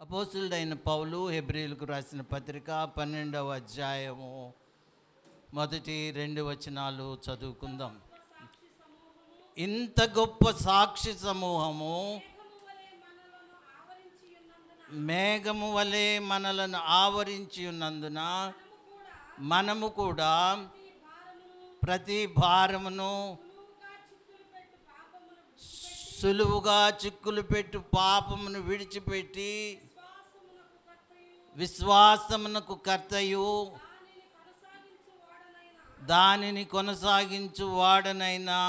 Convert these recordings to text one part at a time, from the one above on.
అపోస్తులుడైన పౌలు హెబ్రీయులకు రాసిన పత్రిక 12వ అధ్యాయము మొదటి 2 వచనాలు చదువుకుందాం. ఇంత గొప్ప సాక్షి సమూహము మేఘము వలె మనలను ఆవరించి ఉన్నందున మనము కూడా ప్రతి భారమును సులువుగా చిక్కులు పెట్టు పాపమును విడిచిపెట్టి విశ్వాసమునకు కర్తయు దానిని కొనసాగించు వాడనైనా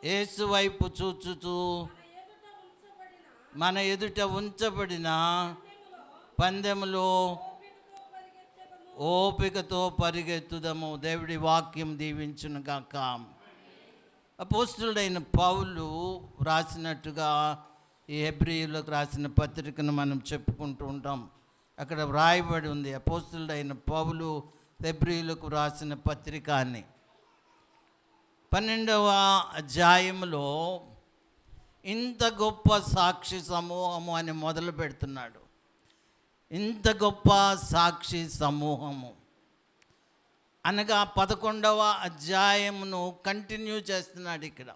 యేసు వైపు చూచుచు మన ఎదుట ఉంచబడిన పందెములో ఓపికతో పరిగెత్తుదము. దేవుడి వాక్యం దీవించును గాక. అపోస్తులుడైన పౌలు రాసినట్టుగా ఈ హెబ్రీయులకు రాసిన పత్రికను మనం చెప్పుకుంటూ ఉంటాం. అక్కడ వ్రాయబడి ఉంది అపోస్తులుడైన పౌలు హెబ్రీయులకు రాసిన పత్రిక అని. 12వ అధ్యాయంలో ఇంత గొప్ప సాక్షి సమూహము అని మొదలు పెడుతున్నాడు. ఇంత గొప్ప సాక్షి సమూహము అనగా 11వ అధ్యాయమును కంటిన్యూ చేస్తున్నాడు. ఇక్కడ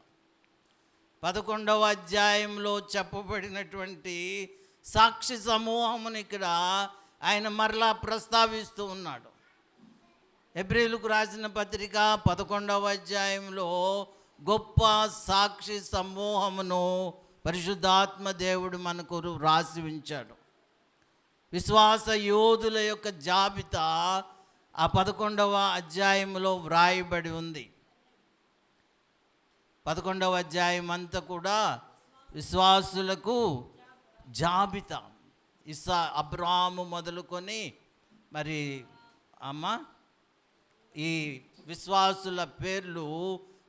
11వ అధ్యాయంలో చెప్పబడినటువంటి సాక్షి సమూహమును ఇక్కడ ఆయన మరలా ప్రస్తావిస్తూ ఉన్నాడు. హెబ్రీయులకు రాసిన పత్రిక 11వ అధ్యాయంలో గొప్ప సాక్షి సమూహమును పరిశుద్ధాత్మ దేవుడు మనకు రాసి ఉంచాడు. విశ్వాస యోధుల యొక్క జాబితా ఆ 11వ అధ్యాయంలో వ్రాయబడి ఉంది. 11వ అధ్యాయం అంతా కూడా విశ్వాసులకు జాబితా. అబ్రాహాము మొదలుకొని మరి ఈ విశ్వాసుల పేర్లు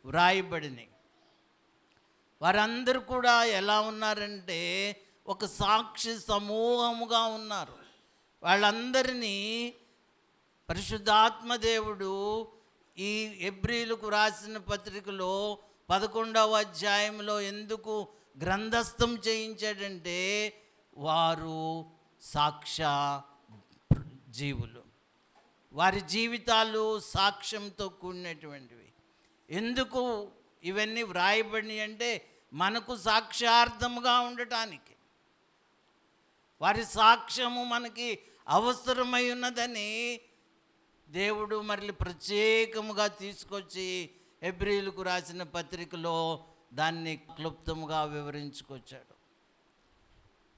వ్రాయబడినాయి. వారందరూ కూడా ఎలా ఉన్నారంటే ఒక సాక్షి సమూహముగా ఉన్నారు. వాళ్ళందరినీ పరిశుద్ధాత్మ దేవుడు ఈ హెబ్రీయులకు రాసిన పత్రికలో 11వ అధ్యాయంలో ఎందుకు గ్రంథస్థం చేయించాడంటే వారు సాక్ష్య జీవులు, వారి జీవితాలు సాక్ష్యంతో కూడినటువంటివి. ఎందుకు ఇవన్నీ వ్రాయబడినాయి అంటే మనకు సాక్ష్యార్థముగా ఉండటానికి, వారి సాక్ష్యము మనకి అవసరమై ఉన్నదని దేవుడు మళ్ళీ ప్రత్యేకముగా తీసుకొచ్చి హెబ్రీయులకు రాసిన పత్రికలో దాన్ని క్లుప్తముగా వివరించుకొచ్చాడు.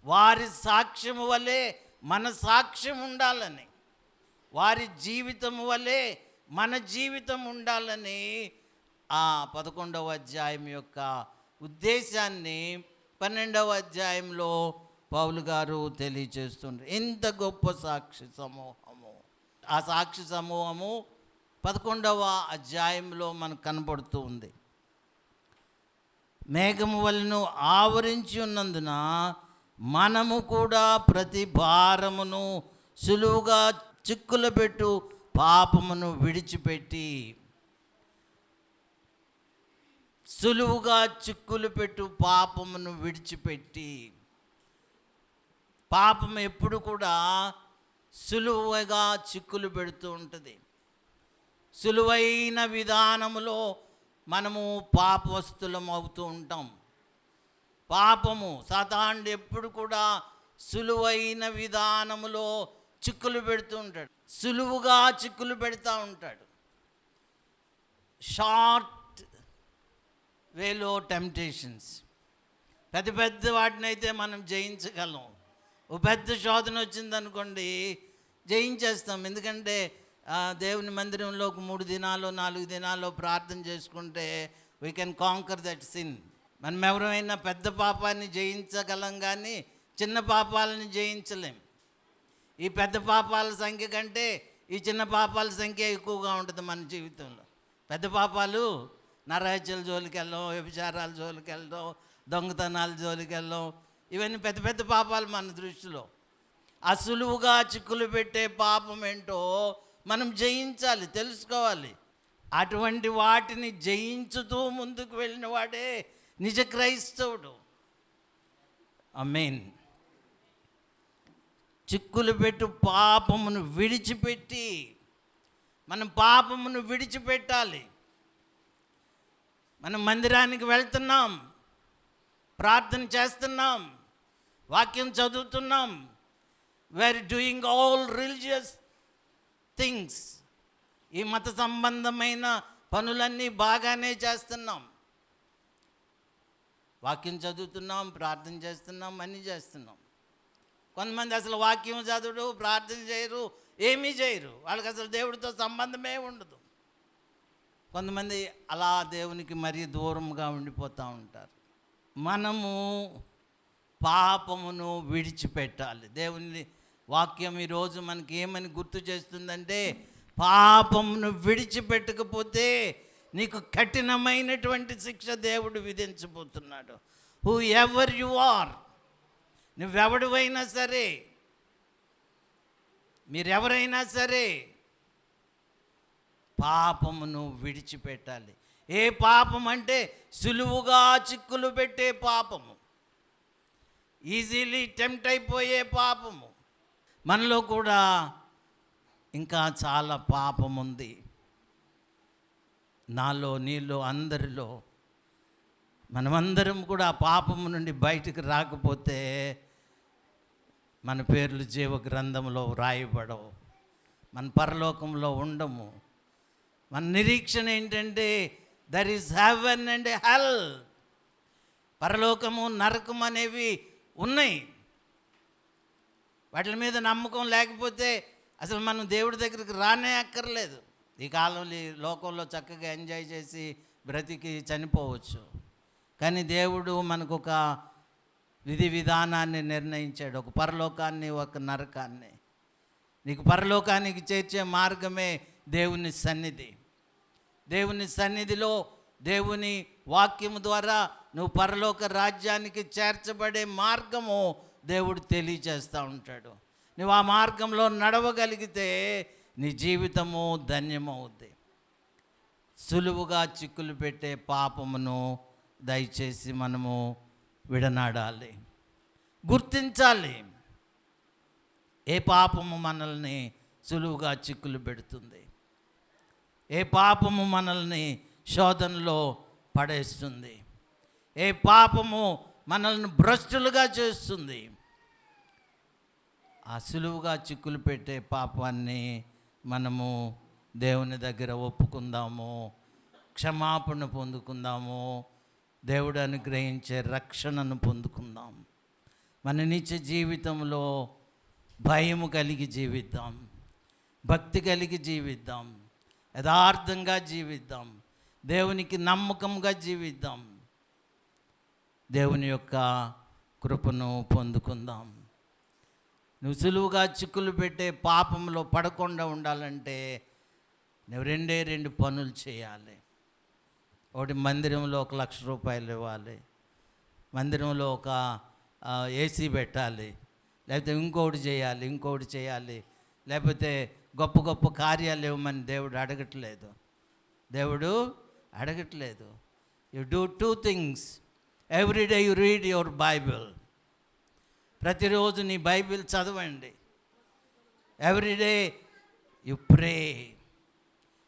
వారి సాక్ష్యము వలె మన సాక్ష్యం ఉండాలని, వారి జీవితము వలె మన జీవితం ఉండాలని ఆ 11వ అధ్యాయం యొక్క ఉద్దేశాన్ని 12వ అధ్యాయంలో పౌలు గారు తెలియచేస్తుండ్రు. ఇంత గొప్ప సాక్షి సమూహము, ఆ సాక్షి సమూహము 11వ అధ్యాయంలో మనకు కనబడుతూ ఉంది. మేఘము వలెను ఆవరించి ఉన్నందున మనము కూడా ప్రతి భారమును సులువుగా చిక్కులు పెట్టు పాపమును విడిచిపెట్టి, సులువుగా చిక్కులు పెట్టు పాపమును విడిచిపెట్టి. పాపం ఎప్పుడు కూడా సులువుగా చిక్కులు పెడుతూ ఉంటుంది. సులువైన విధానములో మనము పాపవస్తులం అవుతూ ఉంటాం. పాపము సాతానుడు ఎప్పుడు కూడా సులువైన విధానములో చిక్కులు పెడుతూ ఉంటాడు, సులువుగా చిక్కులు పెడతా ఉంటాడు. షార్ట్ వేలో టెంప్టేషన్స్, పెద్ద పెద్ద వాటినైతే మనం జయించగలం. ఓ పెద్ద శోధన వచ్చిందనుకోండి జయించేస్తాం. ఎందుకంటే దేవుని మందిరంలో 3 దినాలు 4 దినాలు ప్రార్థన చేసుకుంటే we can canker that sin. మనం ఎవరైనా పెద్ద పాపాన్ని జయించగలం కానీ చిన్న పాపాలని జయించలేం. ఈ పెద్ద పాపాల సంఖ్య కంటే ఈ చిన్న పాపాల సంఖ్య ఎక్కువగా ఉంటుంది మన జీవితంలో. పెద్ద పాపాలు నరహత్యల జోలికి వెళ్ళడం, వ్యభిచారాల జోలికి వెళ్ళడం, దొంగతనాల జోలికి వెళ్ళడం, ఇవన్నీ పెద్ద పెద్ద పాపాలు మన దృష్టిలో. అసులువుగా చిక్కులు పెట్టే పాపం ఏంటో మనం జయించాలి, తెలుసుకోవాలి. అటువంటి వాటిని జయించుతూ ముందుకు వెళ్ళిన వాడే నిజ క్రైస్తవుడు. ఆమేన్. చిక్కులు పెట్టు పాపమును విడిచిపెట్టి, మనం పాపమును విడిచిపెట్టాలి. మనం మందిరానికి వెళ్తున్నాం, ప్రార్థన చేస్తున్నాం, వాక్యం చదువుతున్నాం, we're doing all religious things. ఈ మత సంబంధమైన పనులన్నీ బాగానే చేస్తున్నాం. వాక్యం చదువుతున్నాం, ప్రార్థన చేస్తున్నాం, అన్నీ చేస్తున్నాం. కొంతమంది అసలు వాక్యం చదువుడు, ప్రార్థన చేయరు, ఏమీ చేయరు. వాళ్ళకి అసలు దేవుడితో సంబంధమే ఉండదు. కొంతమంది అలా దేవునికి మరీ దూరంగా ఉండిపోతూ ఉంటారు. మనము పాపమును విడిచిపెట్టాలి. దేవుని వాక్యం ఈరోజు మనకి ఏమని గుర్తు చేస్తుందంటే, పాపమును విడిచిపెట్టకపోతే నీకు కఠినమైనటువంటి శిక్ష దేవుడు విధించబోతున్నాడు. హూ ఎవర్ యు ఆర్, నువ్వెవడివైనా సరే, మీరెవరైనా సరే, పాపమును విడిచిపెట్టాలి. ఏ పాపం అంటే సులువుగా చిక్కులు పెట్టే పాపము, ఈజీలీ టెంప్ట్ అయిపోయే పాపము. మనలో కూడా ఇంకా చాలా పాపం ఉంది. నాలో, నీలో, అందరిలో. మనమందరం కూడా ఆ పాపము నుండి బయటకు రాకపోతే మన పేర్లు జీవ గ్రంథంలో రాయబడవు, మన పరలోకంలో ఉండము. మన నిరీక్షణ ఏంటంటే there is heaven and hell. పరలోకము, నరకం అనేవి ఉన్నాయి. వాటి మీద నమ్మకం లేకపోతే అసలు మనం దేవుడి దగ్గరికి రానే అక్కర్లేదు. ఈ కాలంలో, ఈ లోకంలో చక్కగా ఎంజాయ్ చేసి బ్రతికి చనిపోవచ్చు. కానీ దేవుడు మనకు ఒక విధి విధానాన్ని నిర్ణయించాడు, ఒక పరలోకాన్ని, ఒక నరకాన్ని. నీకు పరలోకానికి చేర్చే మార్గమే దేవుని సన్నిధి. దేవుని సన్నిధిలో, దేవుని వాక్యము ద్వారా నువ్వు పరలోక రాజ్యానికి చేర్చబడే మార్గము దేవుడు తెలియచేస్తూ ఉంటాడు. నువ్వు ఆ మార్గంలో నడవగలిగితే నీ జీవితము ధన్యమవుద్ది. సులువుగా చిక్కులు పెట్టే పాపమును దయచేసి మనము విడనాడాలి, గుర్తించాలి. ఏ పాపము మనల్ని సులువుగా చిక్కులు పెడుతుంది, ఏ పాపము మనల్ని శోధనలో పడేస్తుంది, ఏ పాపము మనల్ని భ్రష్టులుగా చేస్తుంది. ఆ సులువుగా చిక్కులు పెట్టే పాపాన్ని మనము దేవుని దగ్గర ఒప్పుకుందాము, క్షమాపణ పొందుకుందాము, దేవుడు అనుగ్రహించే రక్షణను పొందుకుందాం. మన నిత్య జీవితంలో భయము కలిగి జీవిద్దాం, భక్తి కలిగి జీవిద్దాం, యథార్థంగా జీవిద్దాం, దేవునికి నమ్మకంగా జీవిద్దాం, దేవుని యొక్క కృపను పొందుకుందాం. నువ్వు సులువుగా చిక్కులు పెట్టే పాపంలో పడకుండా ఉండాలంటే నువ్వు రెండు పనులు చేయాలి. ఒకటి, మందిరంలో 1,00,000 రూపాయలు ఇవ్వాలి, మందిరంలో ఒక ఏసీ పెట్టాలి, లేకపోతే ఇంకోటి చేయాలి, లేకపోతే గొప్ప గొప్ప కార్యాలు ఇవ్వమని దేవుడు అడగట్లేదు. You do 2 things. Every day you read your Bible. ప్రతిరోజు నీ బైబిల్ చదవండి. Every day you pray.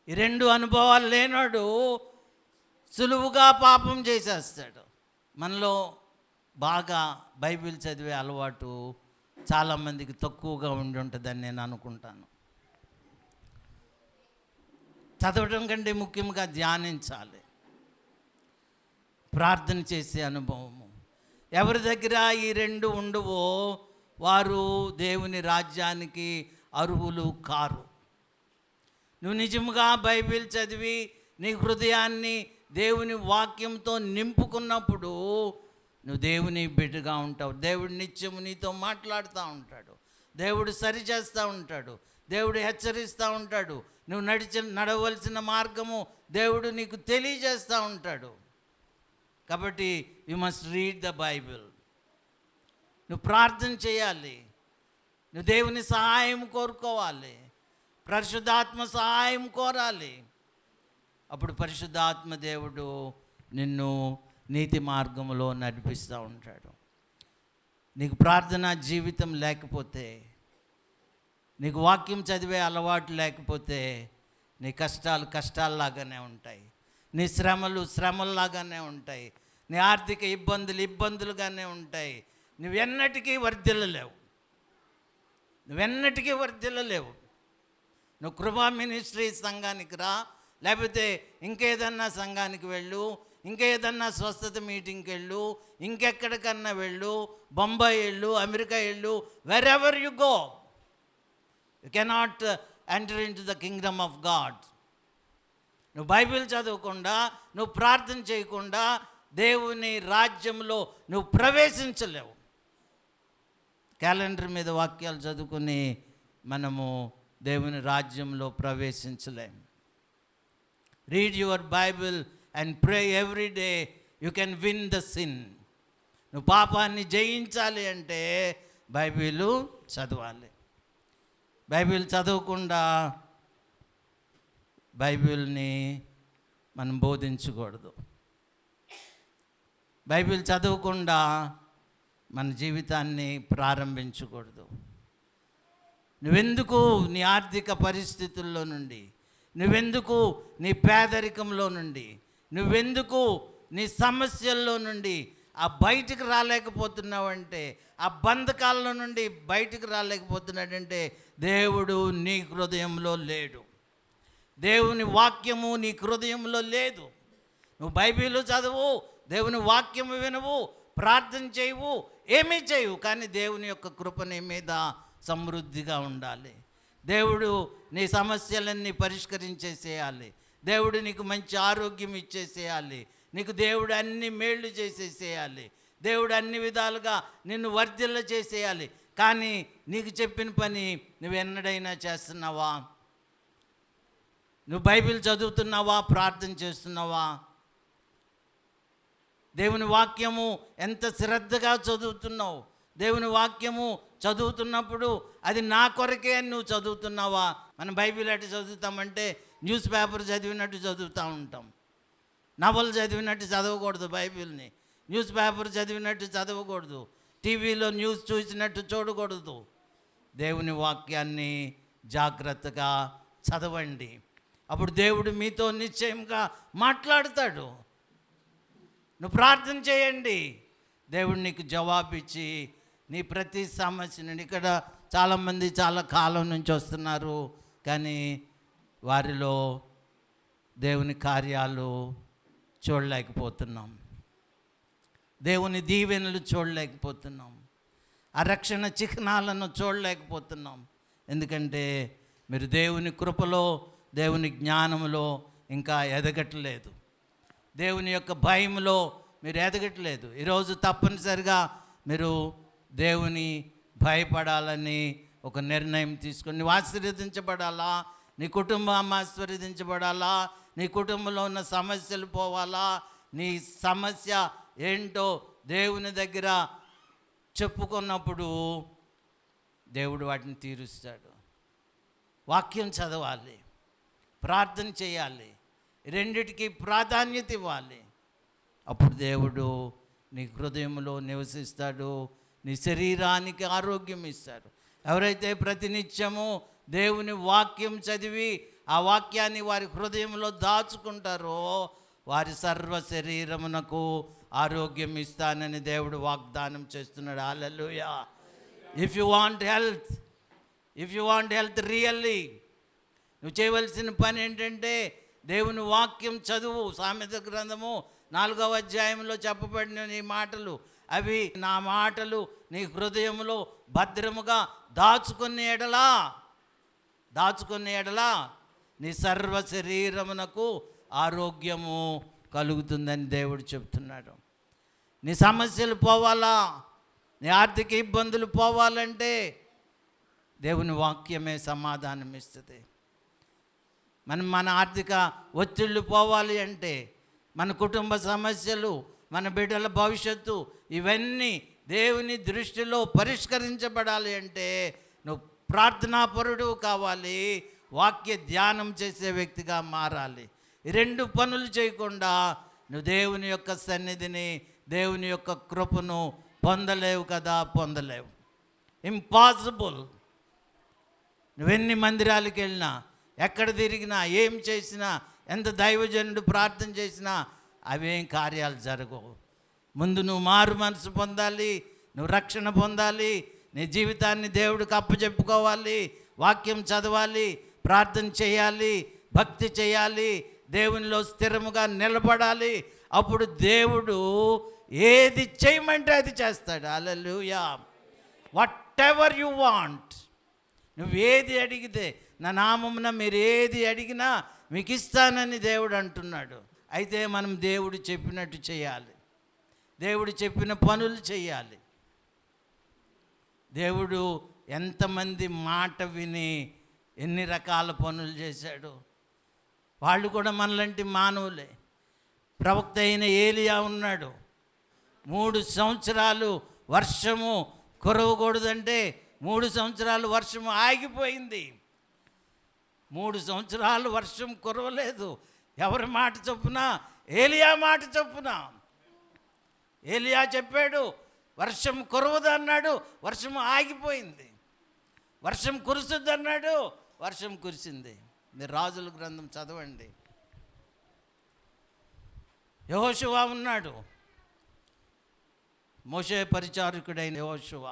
ఈ 2 అనుభవాలు లేనాడు సులువుగా పాపం చేసేస్తాడు. మనలో బాగా బైబిల్ చదివే అలవాటు చాలామందికి తక్కువగా ఉండి ఉంటుందని నేను అనుకుంటాను. చదవడం కంటే ముఖ్యంగా ధ్యానించాలి, ప్రార్థన చేసే అనుభవము. ఎవరి దగ్గర ఈ 2 ఉండవో వారు దేవుని రాజ్యానికి అర్హులు కారు. నువ్వు నిజంగా బైబిల్ చదివి నీ హృదయాన్ని దేవుని వాక్యంతో నింపుకున్నప్పుడు నువ్వు దేవుని బిడ్డగా ఉంటావు. దేవుడు నిత్యము నీతో మాట్లాడుతూ ఉంటాడు, దేవుడు సరిచేస్తూ ఉంటాడు, దేవుడు హెచ్చరిస్తూ ఉంటాడు, నువ్వు నడవలసిన మార్గము దేవుడు నీకు తెలియజేస్తూ ఉంటాడు. కాబట్టి you must read the Bible. నువ్వు ప్రార్థన చేయాలి, నువ్వు దేవుని సహాయం కోరుకోవాలి, పరిశుద్ధాత్మ సహాయం కోరాలి. అప్పుడు పరిశుద్ధాత్మ దేవుడు నిన్ను నీతి మార్గంలో నడిపిస్తూ ఉంటాడు. నీకు ప్రార్థనా జీవితం లేకపోతే, నీకు వాక్యం చదివే అలవాటు లేకపోతే నీ కష్టాలు కష్టాల్లాగానే ఉంటాయి, నీ శ్రమలు శ్రమల్లాగానే ఉంటాయి, నీ ఆర్థిక ఇబ్బందులు ఇబ్బందులుగానే ఉంటాయి. నువ్వెన్నటికీ వర్ధిల్లలేవు, నువ్వెన్నటికీ వర్ధిల్లలేవు. నువ్వు కృపా మినిస్ట్రీ సంఘానికి రా, లేకపోతే ఇంకేదన్నా సంఘానికి వెళ్ళు, ఇంకేదన్నా స్వస్థత మీటింగ్కి వెళ్ళు, ఇంకెక్కడికన్నా వెళ్ళు, బొంబాయి వెళ్ళు, అమెరికా వెళ్ళు, where ever you go, you cannot enter in to the Kingdom of God. నువ్వు బైబిల్ చదవకుండా, నువ్వు ప్రార్థన చేయకుండా దేవుని రాజ్యంలో నువ్వు ప్రవేశించలేవు. క్యాలెండర్ మీద వాక్యాలు చదువుకుని మనము దేవుని రాజ్యంలో ప్రవేశించలేము. Read your Bible and pray every day, you can win the sin. నువ్వు పాపాన్ని జయించాలి అంటే బైబిల్ చదవాలి. బైబిల్ చదవకుండా బైబిల్ని మనం బోధించకూడదు. బైబిల్ చదవకుండా మన జీవితాన్ని ప్రారంభించకూడదు. నువ్వెందుకు నీ ఆర్థిక పరిస్థితుల్లో నుండి, నువ్వెందుకు నీ పేదరికంలో నుండి, నువ్వెందుకు నీ సమస్యల్లో నుండి బయటికి రాలేకపోతున్నావంటే, ఆ బంధకాల నుండి బయటికి రాలేకపోతున్నాడంటే దేవుడు నీ హృదయంలో లేడు. దేవుని వాక్యము నీ హృదయంలో లేదు. నువ్వు బైబిల్ చదువు, దేవుని వాక్యము వినవు, ప్రార్థన చేయవు, ఏమీ చేయవు, కానీ దేవుని యొక్క కృప నీ మీద సమృద్ధిగా ఉండాలి. దేవుడు నీ సమస్యలన్నీ పరిష్కరించేసేయాలి. దేవుడు నీకు మంచి ఆరోగ్యం ఇచ్చేసేయాలి. నీకు దేవుడు అన్ని మేళ్ళు చేసేసేయాలి. దేవుడు అన్ని విధాలుగా నిన్ను వర్ధిల్ల చేసేయాలి. కానీ నీకు చెప్పిన పని నువ్వు ఎన్నడైనా చేస్తున్నావా? నువ్వు బైబిల్ చదువుతున్నావా? ప్రార్థన చేస్తున్నావా? దేవుని వాక్యము ఎంత శ్రద్ధగా చదువుతున్నావు? దేవుని వాక్యము చదువుతున్నప్పుడు అది నా కొరకే అని నువ్వు చదువుతున్నావా? మనం బైబిల్ అటు చదువుతామంటే న్యూస్ పేపర్ చదివినట్టు చదువుతూ ఉంటాం. నవలు చదివినట్టు చదవకూడదు, బైబిల్ని న్యూస్ పేపర్ చదివినట్టు చదవకూడదు, టీవీలో న్యూస్ చూసినట్టు చూడకూడదు. దేవుని వాక్యాన్ని జాగ్రత్తగా చదవండి. అప్పుడు దేవుడు మీతో నిశ్చయంగా మాట్లాడతాడు. నువ్వు ప్రార్థన చేయండి, దేవుడు నీకు జవాబిచ్చి నీ ప్రతి సమస్యని. ఇక్కడ చాలామంది చాలా కాలం నుంచి వస్తున్నారు, కానీ వారిలో దేవుని కార్యాలు చూడలేకపోతున్నాం, దేవుని దీవెనలు చూడలేకపోతున్నాం, ఆ రక్షణ చిహ్నాలను చూడలేకపోతున్నాం. ఎందుకంటే మీరు దేవుని కృపలో, దేవుని జ్ఞానంలో ఇంకా ఎదగట్లేదు, దేవుని యొక్క భయంలో మీరు ఎదగట్లేదు. ఈరోజు తప్పనిసరిగా మీరు దేవుని భయపడాలని ఒక నిర్ణయం తీసుకొని, నువ్వు ఆశీర్వదించబడాలా, నీ కుటుంబం ఆశీర్వదించబడాలా, నీ కుటుంబంలో ఉన్న సమస్యలు పోవాలా, నీ సమస్య ఏంటో దేవుని దగ్గర చెప్పుకున్నప్పుడు దేవుడు వాటిని తీరుస్తాడు. వాక్యం చదవాలి, ప్రార్థన చేయాలి, రెండిటికి ప్రాధాన్యత ఇవ్వాలి. అప్పుడు దేవుడు నీ హృదయంలో నివసిస్తాడు, నీ శరీరానికి ఆరోగ్యం ఇస్తాడు. ఎవరైతే ప్రతినిత్యము దేవుని వాక్యం చదివి ఆ వాక్యాన్ని వారి హృదయంలో దాచుకుంటారో వారి సర్వ శరీరమునకు ఆరోగ్యం ఇస్తానని దేవుడు వాగ్దానం చేస్తున్నాడు. Hallelujah. If you want health really, నువ్వు చేయవలసిన పని ఏంటంటే దేవుని వాక్యం చదువు. సామెత గ్రంథము 4వ అధ్యాయంలో చెప్పబడిన నీ మాటలు, అవి నా మాటలు నీ హృదయంలో భద్రముగా దాచుకునే ఎడలా నీ సర్వ శరీరమునకు ఆరోగ్యము కలుగుతుందని దేవుడు చెప్తున్నాడు. నీ సమస్యలు పోవాలా, నీ ఆర్థిక ఇబ్బందులు పోవాలంటే దేవుని వాక్యమే సమాధానం ఇస్తుంది. మన ఆర్థిక ఒత్తిళ్ళు పోవాలి అంటే, మన కుటుంబ సమస్యలు, మన బిడ్డల భవిష్యత్తు, ఇవన్నీ దేవుని దృష్టిలో పరిష్కరించబడాలి అంటే నువ్వు ప్రార్థనాపరుడు కావాలి, వాక్య ధ్యానం చేసే వ్యక్తిగా మారాలి. ఈ రెండు పనులు చేయకుండా నువ్వు దేవుని యొక్క సన్నిధిని, దేవుని యొక్క కృపను పొందలేవు కదా, పొందలేవు. ఇంపాసిబుల్. నువ్వెన్ని మందిరాలకు వెళ్ళినా, ఎక్కడ తిరిగినా, ఏం చేసినా, ఎంత దైవజనుడు ప్రార్థన చేసినా అవేం కార్యాలు జరగవు. ముందు నువ్వు మారు మనసు పొందాలి, నువ్వు రక్షణ పొందాలి, నీ జీవితాన్ని దేవుడికి అప్పచెప్పుకోవాలి, వాక్యం చదవాలి, ప్రార్థన చేయాలి, భక్తి చేయాలి, దేవునిలో స్థిరముగా నిలబడాలి. అప్పుడు దేవుడు ఏది చేయమంటే అది చేస్తాడు. హల్లెలూయా. వాట్ ఎవర్ యు వాంట్, నువ్వేది అడిగితే, నా నామమున మీరు ఏది అడిగినా మీకు ఇస్తానని దేవుడు అంటున్నాడు. అయితే మనం దేవుడు చెప్పినట్టు చేయాలి, దేవుడు చెప్పిన పనులు చేయాలి. దేవుడు ఎంతమంది మాట విని ఎన్ని రకాల పనులు చేశాడు. వాళ్ళు కూడా మనలాంటి మానవులే. ప్రవక్త అయిన ఏలియా ఉన్నాడు. 3 సంవత్సరాలు వర్షము కురవకూడదంటే 3 సంవత్సరాలు వర్షము ఆగిపోయింది. 3 సంవత్సరాలు వర్షం కురవలేదు. ఎవరి మాట చొప్పున? ఏలియా మాట చొప్పున. ఏలియా చెప్పాడు, వర్షం కురవదు అన్నాడు, వర్షం ఆగిపోయింది. వర్షం కురుస్తుంది అన్నాడు, వర్షం కురిసింది. మీరు రాజుల గ్రంథం చదవండి. యెహోషువ ఉన్నాడు, మోషే పరిచారకుడైన యెహోషువ.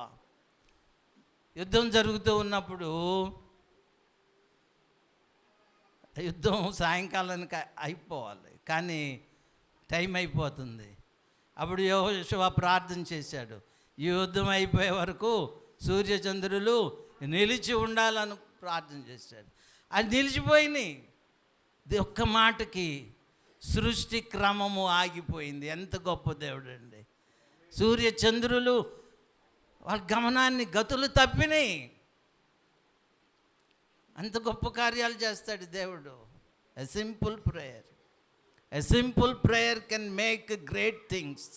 యుద్ధం జరుగుతూ ఉన్నప్పుడు, యుద్ధం సాయంకాలానికి అయిపోవాలి, కానీ టైం అయిపోతుంది. అప్పుడు యెహోషువ ప్రార్థన చేశాడు, ఈ యుద్ధం అయిపోయే వరకు సూర్యచంద్రులు నిలిచి ఉండాలని ప్రార్థన చేశాడు. అది నిలిచిపోయినాయి. ఒక్క మాటకి సృష్టి క్రమము ఆగిపోయింది. ఎంత గొప్ప దేవుడు అండి. సూర్యచంద్రులు వాళ్ళ గమనాన్ని గతులు తప్పినాయి. అంత గొప్ప కార్యాలు చేస్తాడు దేవుడు. A simple prayer, a simple prayer can make great things.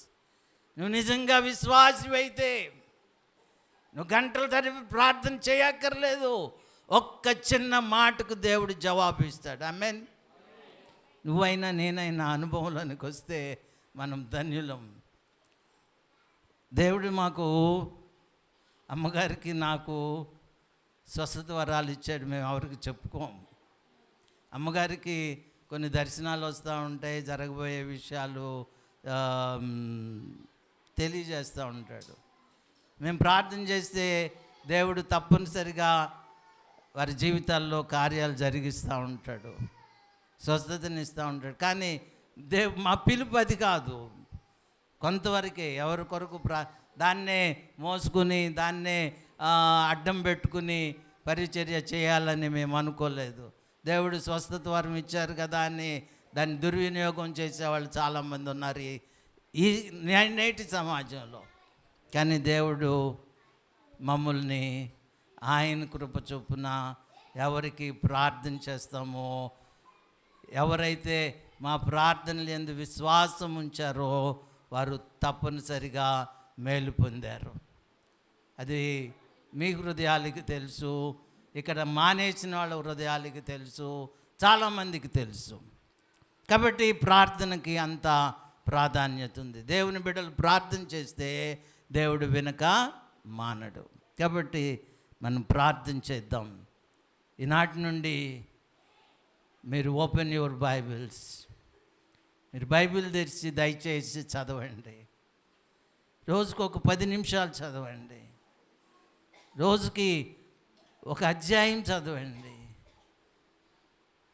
నువ్వు నిజంగా విశ్వాసివైతే నువ్వు గంటల తరబడి ప్రార్థన చేయక్కర్లేదు. ఒక్క చిన్న మాటకు దేవుడు జవాబు ఇస్తాడు. ఆమేన్. నువ్వైనా నేనైనా అనుభవంలోనికి వస్తే మనం ధన్యులం. దేవుడు మాకు, అమ్మగారికి నాకు స్వస్థత వరాలు ఇచ్చాడు. మేము ఎవరికి చెప్పుకోం. అమ్మగారికి కొన్ని దర్శనాలు వస్తూ ఉంటాయి, జరగబోయే విషయాలు తెలియజేస్తూ ఉంటాడు. మేము ప్రార్థన చేస్తే దేవుడు తప్పనిసరిగా వారి జీవితాల్లో కార్యాలు జరిగిస్తూ ఉంటాడు, స్వస్థతని ఇస్తూ ఉంటాడు. కానీ మా పిలుపు అది కాదు. కొంతవరకే ఎవరి కొరకు దాన్నే మోసుకుని, దాన్నే అడ్డం పెట్టుకుని పరిచర్య చేయాలని మేము అనుకోలేదు. దేవుడు స్వస్థత వరం ఇచ్చారు కదా అని దాన్ని దుర్వినియోగం చేసేవాళ్ళు చాలామంది ఉన్నారు ఈ నేటి సమాజంలో. కానీ దేవుడు మమ్మల్ని ఆయన కృప చొప్పున ఎవరికి ప్రార్థన చేస్తామో, ఎవరైతే మా ప్రార్థనలు యందు విశ్వాసం ఉంచారో వారు తప్పనిసరిగా మేలు పొందారు. అది మీ హృదయాలకి తెలుసు, ఇక్కడ మానేసిన వాళ్ళ హృదయాలకి తెలుసు, చాలామందికి తెలుసు. కాబట్టి ప్రార్థనకి అంత ప్రాధాన్యత ఉంది. దేవుని బిడ్డలు ప్రార్థన చేస్తే దేవుడు వెనుక మానడు. కాబట్టి మనం ప్రార్థన చేద్దాం. ఈనాటి నుండి మీరు ఓపెన్ యువర్ బైబిల్స్, మీరు బైబిల్ తెరిచి దయచేసి చదవండి. రోజుకు ఒక 10 నిమిషాలు చదవండి. రోజుకి ఒక అధ్యాయం చదవండి.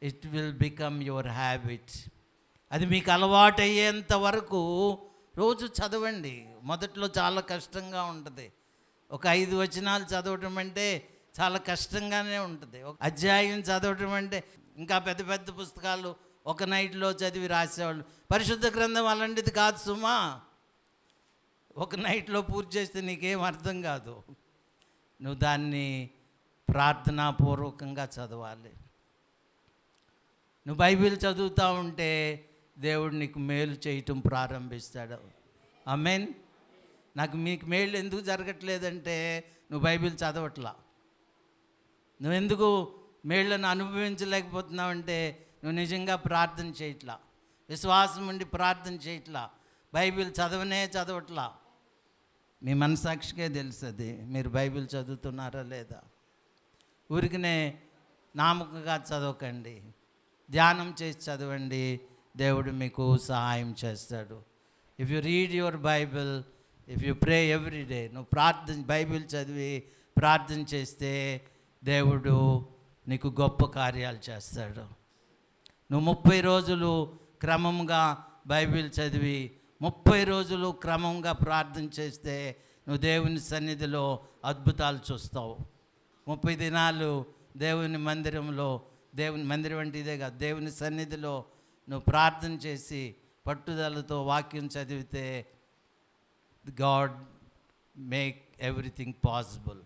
It will become your habit. అది మీకు అలవాటు అయ్యేంత వరకు రోజు చదవండి. మొదట్లో చాలా కష్టంగా ఉంటుంది. ఒక 5 వచనాలు చదవటం అంటే చాలా కష్టంగానే ఉంటుంది. ఒక అధ్యాయం చదవటం అంటే, ఇంకా పెద్ద పెద్ద పుస్తకాలు ఒక నైట్లో చదివి రాసేవాళ్ళు. పరిశుద్ధ గ్రంథం అలాంటిది కాదు సుమా. ఒక నైట్లో పూర్తి చేస్తే నీకేం అర్థం కాదు. నువ్వు దాన్ని ప్రార్థనాపూర్వకంగా చదవాలి. నువ్వు బైబిల్ చదువుతూ ఉంటే దేవుడు నీకు మేలు చేయటం ప్రారంభిస్తాడు. ఆమేన్. మీకు మేలు ఎందుకు జరగట్లేదంటే నువ్వు బైబిల్ చదవట్లా. నువ్వెందుకు మేళ్ళను అనుభవించలేకపోతున్నావంటే నువ్వు నిజంగా ప్రార్థన చేయట్లా, విశ్వాసం ఉండి ప్రార్థన చేయట్లా, బైబిల్ చదవట్లా. మీ మనసాక్షికే తెలుస్తుంది మీరు బైబిల్ చదువుతున్నారా లేదా. ఊరికనే నామకంగా చదవకండి, ధ్యానం చేసి చదవండి. దేవుడు మీకు సహాయం చేస్తాడు. If you read your Bible, if you pray every day, నువ్వు బైబిల్ చదివి ప్రార్థన చేస్తే దేవుడు నీకు గొప్ప కార్యాలు చేస్తాడు. నువ్వు 30 రోజులు క్రమంగా బైబిల్ చదివి 30 రోజులు క్రమంగా ప్రార్థన చేస్తే నువ్వు దేవుని సన్నిధిలో అద్భుతాలు చూస్తావు. 30 దినాలు దేవుని మందిరంలో, దేవుని మందిరం అంటే ఇదే కాదు, దేవుని సన్నిధిలో నువ్వు ప్రార్థన చేసి పట్టుదలతో వాక్యం చదివితే గాడ్ మేక్ ఎవ్రీథింగ్ పాసిబుల్.